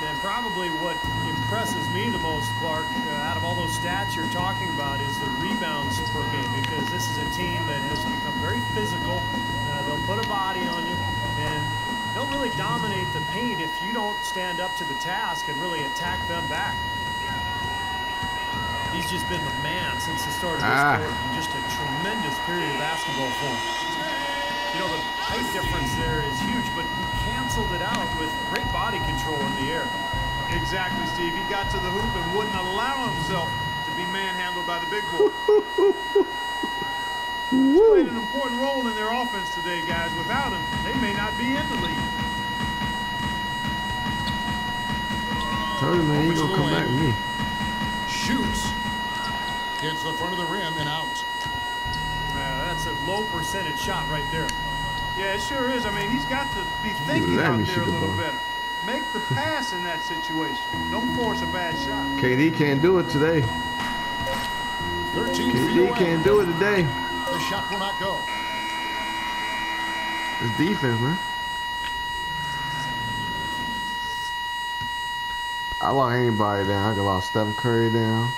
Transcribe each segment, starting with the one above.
And probably what impresses me the most, Clark, out of all those stats you're talking about is the rebounds per game, because this is a team that has become very physical. They'll put a body on you, and they'll really dominate the paint if you don't stand up to the task and really attack them back. He's just been the man since the start of this quarter. Just a tremendous period of basketball for him. You know, the height difference there is huge, but he canceled it out with great body control in the air. Exactly, Steve. He got to the hoop and wouldn't allow himself to be manhandled by the big boy. He's played an important role in their offense today, guys. Without him, they may not be in the league. Told you, man, you gonna come back to me. Shoots. Gets the front of the rim and out. That's a low percentage shot right there. Yeah, it sure is. I mean, he's got to be thinking out there a little better. Make the pass in that situation. Don't force a bad shot. KD can't do it today. 13 KD can't do it today. The shot will not go. It's defense, man. I lock anybody down. I can lock Stephen Curry down.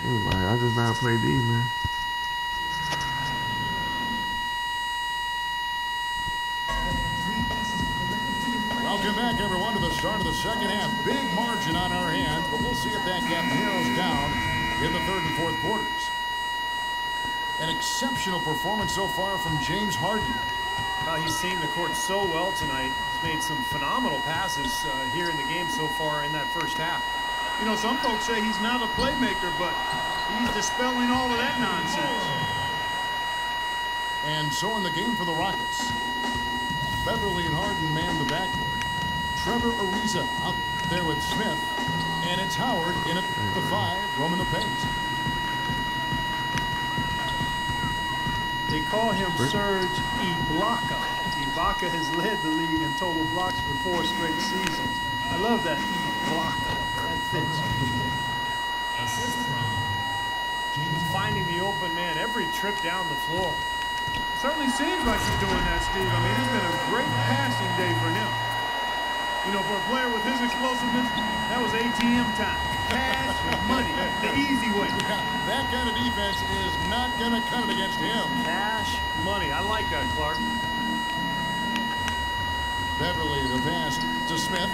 Anybody. I just now play D, man. Welcome back, everyone, to the start of the second half. Big margin on our hands, but we'll see if that gap narrows down in the third and fourth quarters. An exceptional performance so far from James Harden. Well, he's seen the court so well tonight. He's made some phenomenal passes here in the game so far in that first half. You know, some folks say he's not a playmaker, but he's dispelling all of that nonsense. And so in the game for the Rockets, Beverly and Harden man the backcourt. Trevor Ariza out there with Smith, and it's Howard in at the 5, roaming the paint. They call him Serge Ibaka. Ibaka has led the league in total blocks for 4 straight seasons. I love that Ibaka. That fits. Finding the open man every trip down the floor. Certainly seems like he's doing that, Steve. I mean, it's been a great passing day for him. You know, for a player with his explosiveness, that was ATM time. Cash, money, the easy way. Yeah, that kind of defense is not going to cut it against him. Cash, money. I like that, Clark. Beverly, the pass to Smith.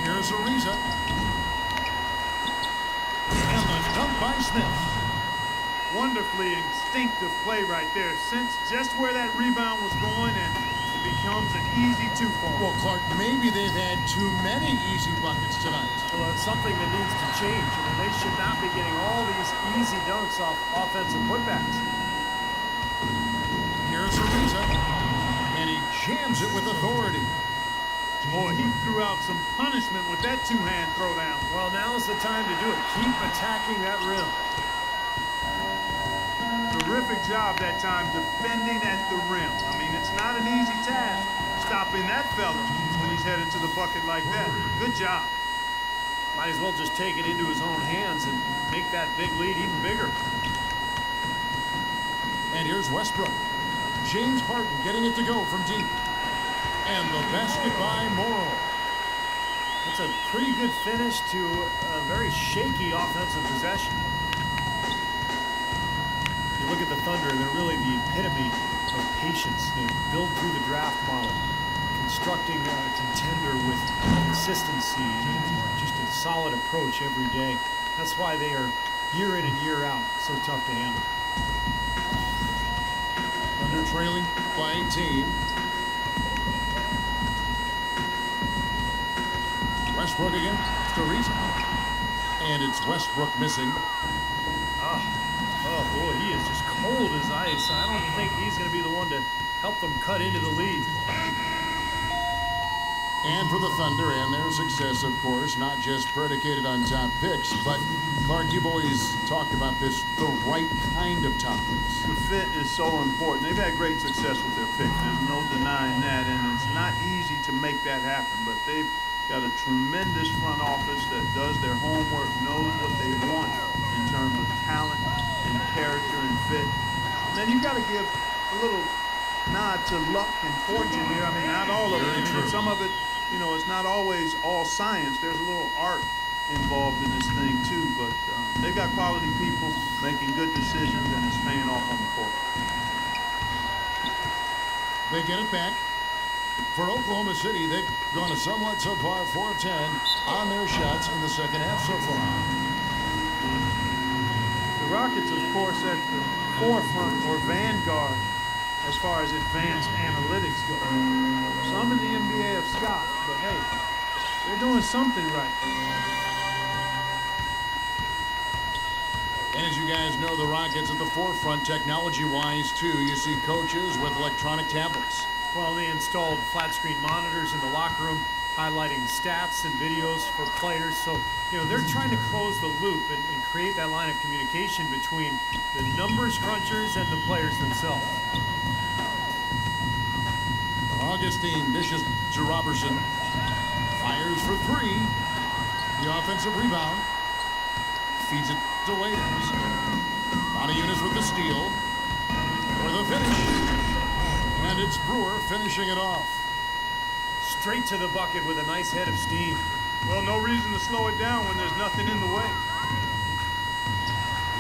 Here's Ariza. And the dunk by Smith. Wonderfully instinctive play right there. Sense just where that rebound was going, and it becomes an easy 2 for him. Well, Clark, maybe they've had too many easy buckets tonight. Well, it's something that needs to change. I mean, they should not be getting all these easy dunks off offensive putbacks. Here's Ariza, and he jams it with authority. Boy, he threw out some punishment with that 2-hand throwdown. Well, now's the time to do it. Keep attacking that rim. Terrific job that time defending at the rim. I mean, it's not an easy task stopping that fella when he's headed to the bucket like that. Good job. Might as well just take it into his own hands and make that big lead even bigger. And here's Westbrook. James Harden getting it to go from deep. And the basket by Morrow. It's a pretty good finish to a very shaky offensive possession. You look at the Thunder, they're really the epitome of patience. They build through the draft model, constructing a contender with consistency and just a solid approach every day. That's why they are year in and year out so tough to handle. Thunder trailing by 18. Westbrook again. Ariza. And it's Westbrook missing. Oh, boy, he is just cold as ice. I don't think he's going to be the one to help them cut into the lead. And for the Thunder and their success, of course, not just predicated on top picks, but, Clark, you've always talked about this, the right kind of top picks. The fit is so important. They've had great success with their picks. There's no denying that, and it's not easy to make that happen, but they've got a tremendous front office that does their homework, knows what they want in terms of talent and character and fit. And then you've got to give a little nod to luck and fortune here. I mean, not all of it is said, some of it, you know, it's not always all science. There's a little art involved in this thing too, but they've got quality people making good decisions, and it's paying off on the court. They get it back. For Oklahoma City, they've gone a somewhat subpar 4 of 10 on their shots in the second half so far. The Rockets, of course, at the forefront or vanguard as far as advanced analytics go. Some in the NBA have scoffed, but hey, they're doing something right. And as you guys know, the Rockets at the forefront technology-wise, too. You see coaches with electronic tablets. Well, they installed flat-screen monitors in the locker room, highlighting stats and videos for players. So, you know, they're trying to close the loop and create that line of communication between the numbers crunchers and the players themselves. Augustine dishes to Robertson. Fires for 3. The offensive rebound. Feeds it to Waiters. Moniunas with the steal. For the finish. And it's Brewer finishing it off. Straight to the bucket with a nice head of steam. Well, no reason to slow it down when there's nothing in the way.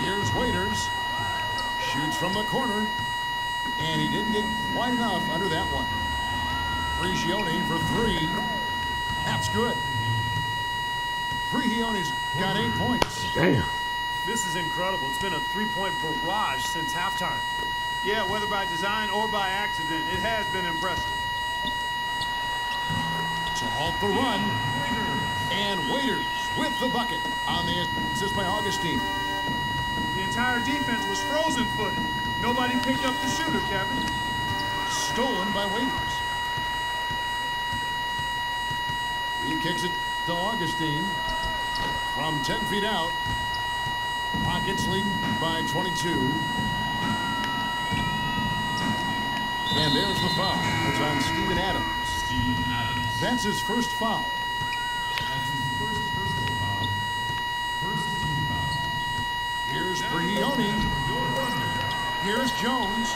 Here's Waiters. Shoots from the corner. And he didn't get quite enough under that one. Prigioni for 3. That's good. Prigioni's got 8 points. Damn. This is incredible. It's been a three-point barrage since halftime. Yeah, whether by design or by accident, it has been impressive. To halt the run. And Waiters with the bucket on the assist by Augustine. The entire defense was frozen-footed. Nobody picked up the shooter, Kevin. Stolen by Waiters. He kicks it to Augustine from 10 feet out. Rockets lead by 22. And there's the foul. It's on Steven Adams. That's his first foul. Here's Prigioni. Here's Jones.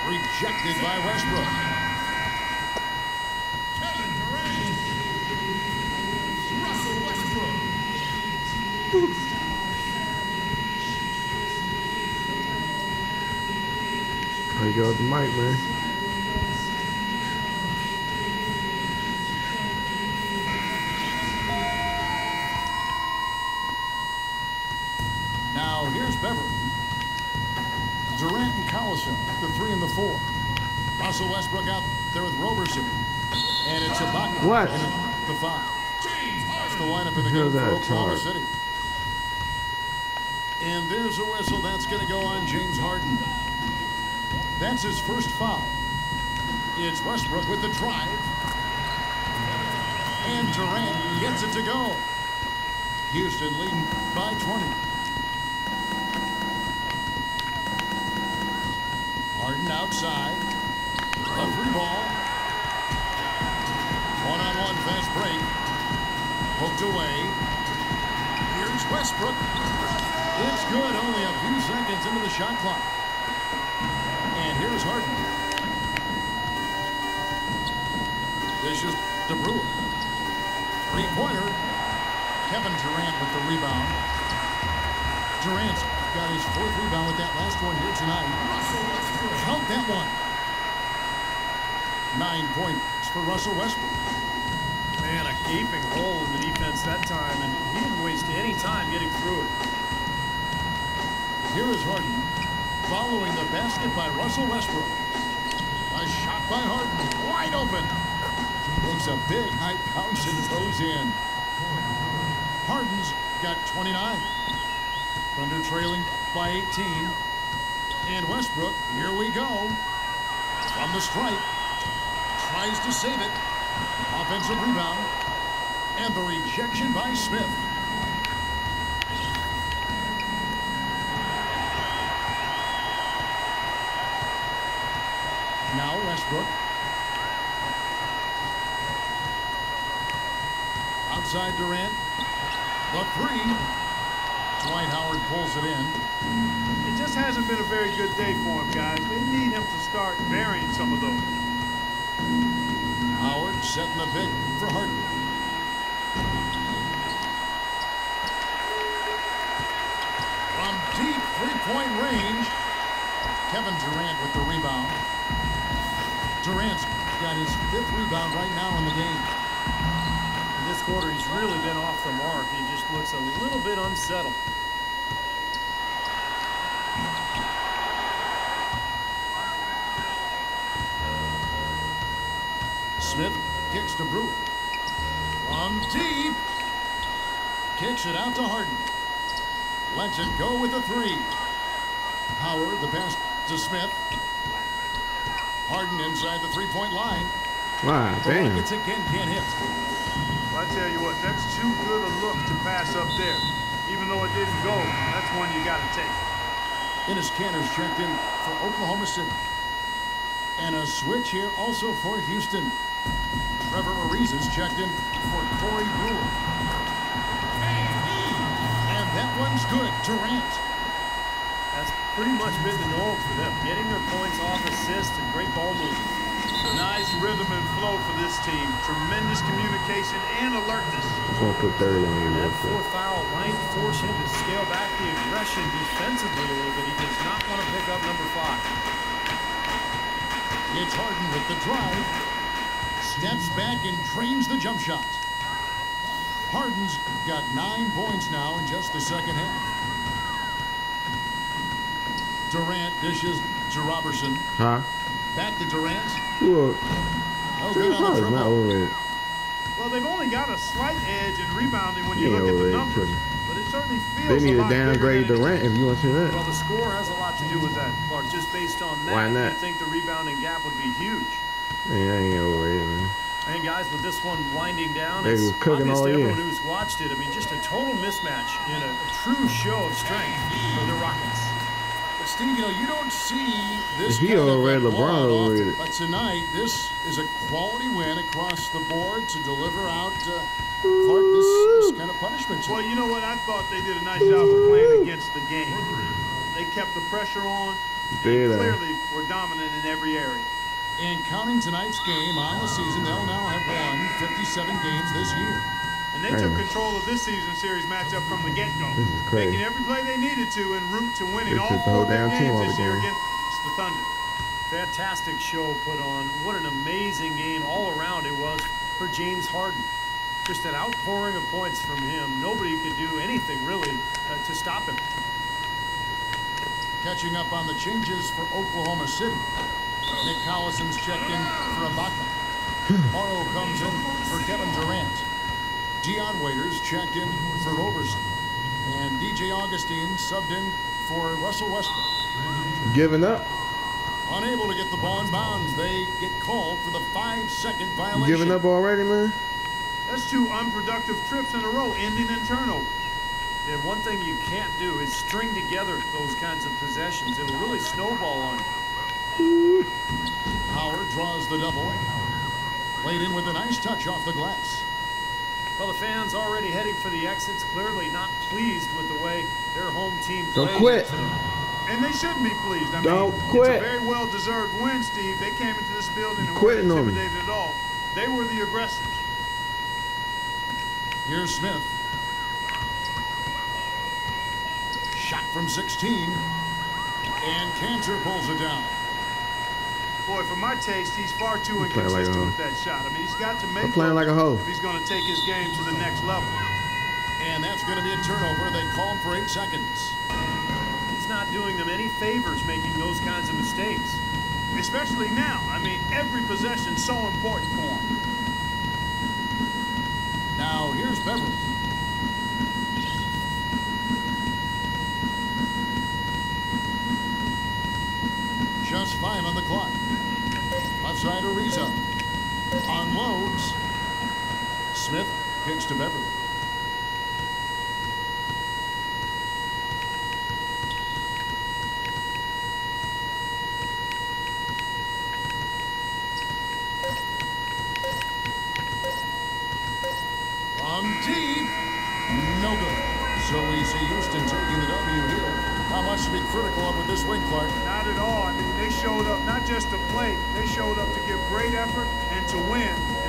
Rejected by Westbrook. Russell Westbrook. There you go with the mic, man. Now here's Beverly. Durant and Collison, the 3 and the 4. Russell Westbrook out there with Roberson. And it's Ibaka. What? In the 5. That's the lineup in the game for Oklahoma City. And there's a whistle. That's going to go on James Harden. That's his first foul. It's Westbrook with the drive. And Durant gets it to go. Houston leading by 20. Harden outside. A free ball. One-on-one fast break. Poked away. Here's Westbrook. It's good. Only a few seconds into the shot clock. And here's Harden. This is to Brewer. Three-pointer. Kevin Durant with the rebound. Durant's got his 4th rebound with that last one here tonight. Count that one. 9 points for Russell Westbrook. Man, a gaping hole in the defense that time, and he didn't waste any time getting through it. Here is Harden. Following the basket by Russell Westbrook. A shot by Harden. Wide open. Makes a big high bounce and goes in. Harden's got 29. Thunder trailing by 18. And Westbrook, here we go. From the stripe. Tries to save it. Offensive rebound. And the rejection by Smith. Now Westbrook. Outside Durant. The 3. Dwight Howard pulls it in. It just hasn't been a very good day for him, guys. They need him to start burying some of those. Howard setting the pick for Harden. From deep three-point range, Kevin Durant with the rebound. Durant's got his 5th rebound right now in the game. In this quarter, he's really been off the mark. He just looks a little bit unsettled. Smith kicks to Brewer. From deep. Kicks it out to Harden. Lets it go with a 3. Howard, the pass to Smith. Harden inside the three-point line. Wow, damn. Rockets again can't hit. Well, I tell you what, that's too good a look to pass up there. Even though it didn't go, that's one you got to take. Enes Kanter's checked in for Oklahoma City. And a switch here also for Houston. Trevor Ariza's checked in for Corey Brewer. And that one's good. Durant. That's pretty much been the norm for them. Getting their points off assists and great ball movement. Nice rhythm and flow for this team. Tremendous communication and alertness. Just want to put 30 on you real That quick. 4th foul might force him to scale back the aggression defensively a little bit. He does not want to pick up number 5. It's Harden with the drive. Steps back and trains the jump shot. Harden's got 9 points now in just the second half. Durant dishes to Robertson. Huh? Back to Durant. Look, No good James on the Harden's not dribble. overrated. Well, they've only got a slight edge in rebounding when you Yeah, look at the overrated, numbers. too. But it certainly They feels need a to lot bigger downgrade than it Durant if you want to see that. Well, the score has a lot to do with that, Clark. Just based on that, Why not? you'd think the rebounding gap would be huge. Man, I ain't overrated, man. And guys, with this one winding down, They it's was cooking obvious all to year. everyone who's watched it. I mean, just a total mismatch in a true show of strength for the Rockets. But Steve, you know, you don't see this If he kind of overrated, a LeBron blowout often. overrated. But tonight, this is a quality win across the board to deliver out Clark this kind of punishment. Well, you know what? I thought they did a nice job of playing against the game. They kept the pressure on. Did And they? clearly were dominant in every area. And counting tonight's game on the season, they'll now have won 57 games this year. And they took Damn. control of this season series matchup from the get-go. This is crazy. Making every play they needed to en route to winning They all took the 4 whole big damn team games all this year together. against the Thunder. Fantastic show put on. What an amazing game all around it was for James Harden. Just an outpouring of points from him. Nobody could do anything really to stop him. Catching up on the changes for Oklahoma City. Nick Collison's checked in for Ibaka. Morrow comes in for Kevin Durant. Dion Waiters checked in for Roberson. And DJ Augustine subbed in for Russell Westbrook. Giving up? Unable to get the ball in bounds, they get called for the 5-second You violation. giving up already, man? That's 2 unproductive trips in a row, ending in turnover. And one thing you can't do is string together those kinds of possessions. It'll really snowball on you. Howard draws the double. Played in with a nice touch off the glass. Well, the fans already heading for the exits, clearly not pleased with the way their home team Don't played quit. today. And they shouldn't be pleased. I Don't mean, quit. It's a very well-deserved win, Steve. They came into this building and Quitting weren't on me. intimidated at all. They were the aggressors. Here's Smith. Shot from 16. And Kanter pulls it down. Boy, for my taste, he's far too He's playing like a inconsistent hoe. with that shot. I mean, he's got to make I'm playing like a hoe. if he's going to take his game to the next level. And that's going to be a turnover. They call him for 8 seconds. He's not doing them any favors making those kinds of mistakes. Especially now. I mean, every possession's so important for him. Now, here's Beverly. Just 5 on the clock. Left side Ariza. Unloads. Smith kicks to Beverly. From deep. No good. So we see Houston taking the W here. Not much to be critical of with this win, Clark. Not at all. I mean, they showed up not just to play. They showed up to give great effort and to win. And they